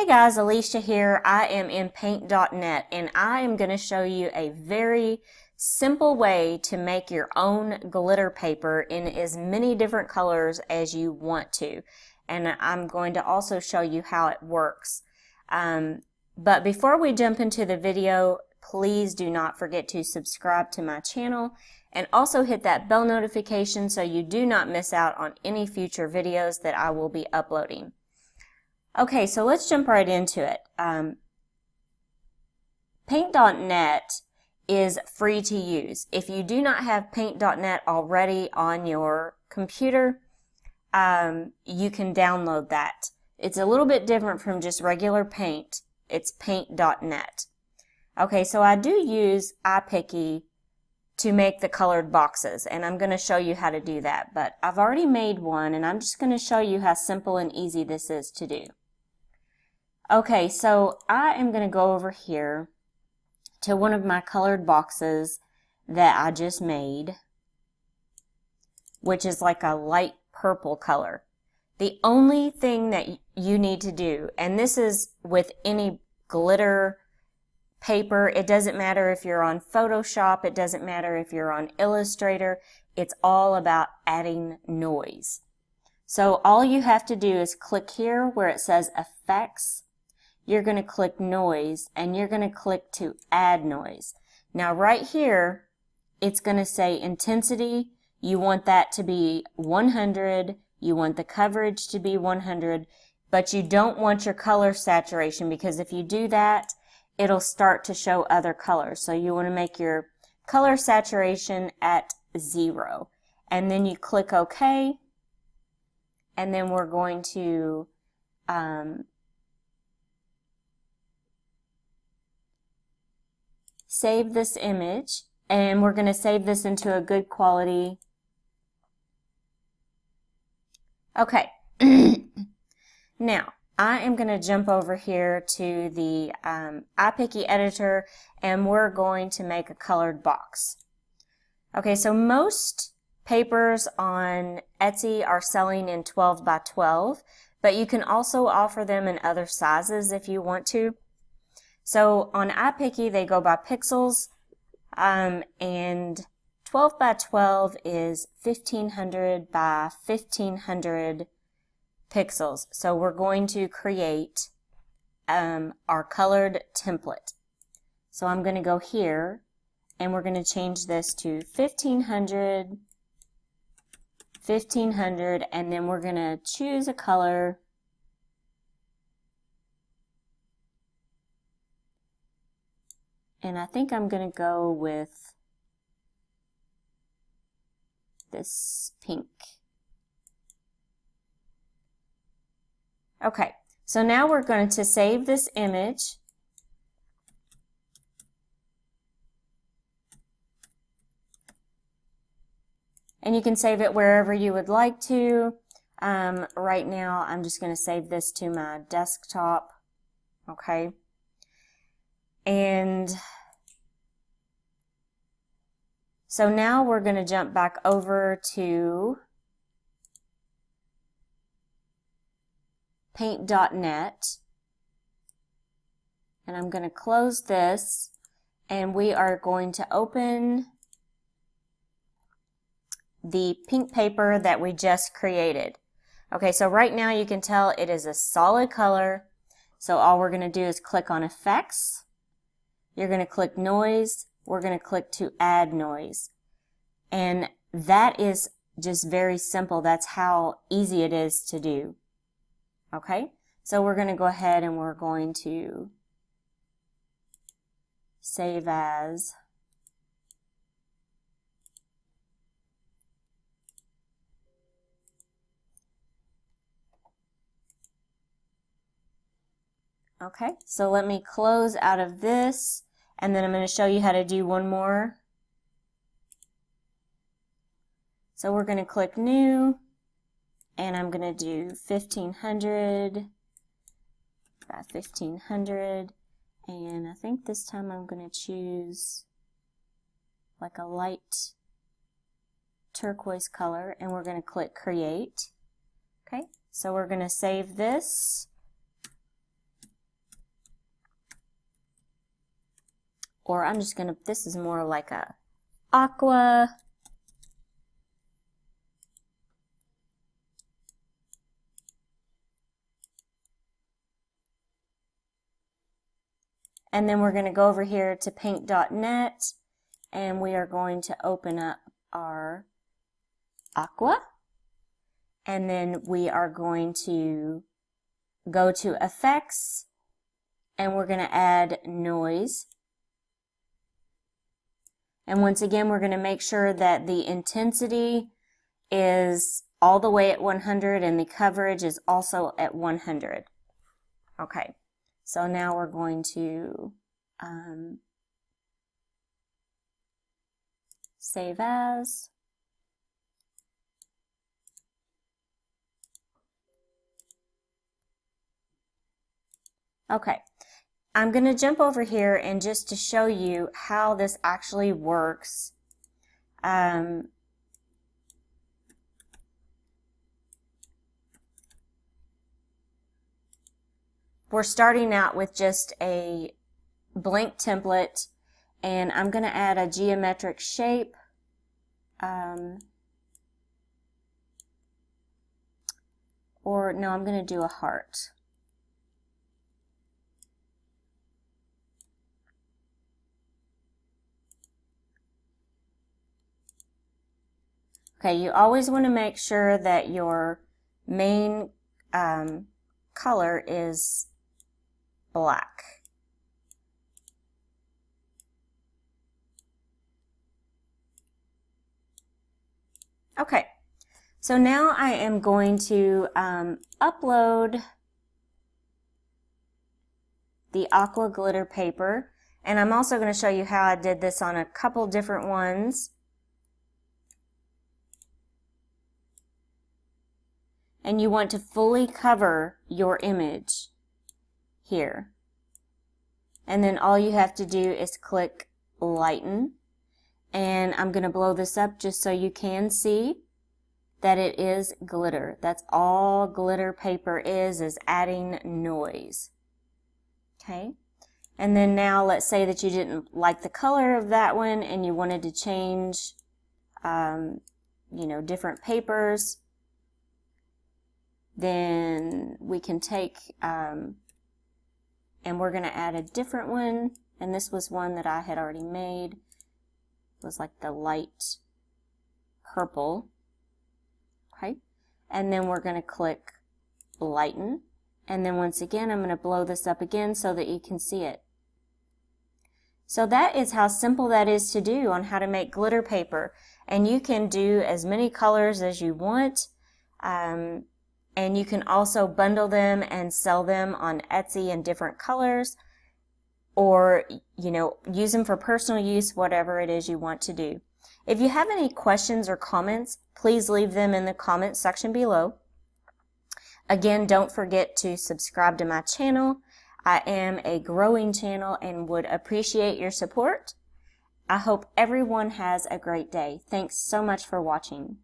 Hey guys, Alicia here. I am in Paint.net and I am going to show you a very simple way to make your own glitter paper in as many different colors as you want to. And I'm going to also show you how it works. But before we jump into the video, please do not forget to subscribe to my channel and also hit that bell notification so you do not miss out on any future videos that I will be uploading. Okay, so let's jump right into it. Paint.net is free to use. If you do not have Paint.net already on your computer, you can download that. It's a little bit different from just regular Paint. It's Paint.net. Okay, so I do use iPicky to make the colored boxes, and I'm going to show you how to do that. But I've already made one, and I'm just going to show you how simple and easy this is to do. Okay, so I am going to go over here to one of my colored boxes that I just made, which is like a light purple color. The only thing that you need to do, and this is with any glitter paper, it doesn't matter if you're on Photoshop, it doesn't matter if you're on Illustrator, it's all about adding noise. So all you have to do is click here where it says Effects. You're going to click Noise, and you're going to click to add noise. Now right here, it's going to say intensity. You want that to be 100. You want the coverage to be 100, but you don't want your color saturation, because if you do that, it'll start to show other colors. So you want to make your color saturation at 0. And then you click OK, and then we're going to save this image, and we're going to save this into a good quality. Okay, now I am going to jump over here to the iPicky editor, and we're going to make a colored box. Okay, so most papers on Etsy are selling in 12 by 12, but you can also offer them in other sizes if you want to. So on iPicky, they go by pixels, and 12 by 12 is 1500 by 1500 pixels. So we're going to create our colored template. So I'm going to go here, and we're going to change this to 1500, 1500, and then we're going to choose a color. And I think I'm going to go with this pink. Okay, so now we're going to save this image. And you can save it wherever you would like to. Right now, I'm just going to save this to my desktop. Okay. And so now we're going to jump back over to Paint.net, and I'm going to close this, and we are going to open the pink paper that we just created. Okay, so right now you can tell it is a solid color, so all we're going to do is click on Effects. You're going to click Noise. We're going to click to add noise. And that is just very simple. That's how easy it is to do. Okay? So we're going to go ahead and we're going to save as. Okay, so let me close out of this, and then I'm going to show you how to do one more. So we're going to click New, and I'm going to do 1500 by 1500, and I think this time I'm going to choose like a light turquoise color, and we're going to click Create. Okay, so we're going to save this. or I'm just gonna, this is more like a aqua. And then we're going to go over here to paint.net and we are going to open up our aqua. And then we are going to go to effects and we're going to add noise. And once again, we're going to make sure that the intensity is all the way at 100 and the coverage is also at 100. Okay. So now we're going to save as. Okay, I'm going to jump over here and just to show you how this actually works. We're starting out with just a blank template and I'm going to add a geometric shape. Or no, I'm going to do a heart. Okay, you always want to make sure that your main color is black. Okay, so now I am going to upload the aqua glitter paper, and I'm also going to show you how I did this on a couple different ones. And you want to fully cover your image here. And then all you have to do is click lighten. And I'm going to blow this up just so you can see that it is glitter. That's all glitter paper is adding noise. Okay. And then now let's say that you didn't like the color of that one and you wanted to change, you know, different papers. Then we can take, and we're going to add a different one. And this was one that I had already made. It was like the light purple. Okay. And then we're going to click lighten. And then once again, I'm going to blow this up again so that you can see it. So that is how simple that is to do on how to make glitter paper. And you can do as many colors as you want. And you can also bundle them and sell them on Etsy in different colors, or, you know, use them for personal use, whatever it is you want to do. If you have any questions or comments, please leave them in the comment section below. Again, don't forget to subscribe to my channel. I am a growing channel and would appreciate your support. I hope everyone has a great day. Thanks so much for watching.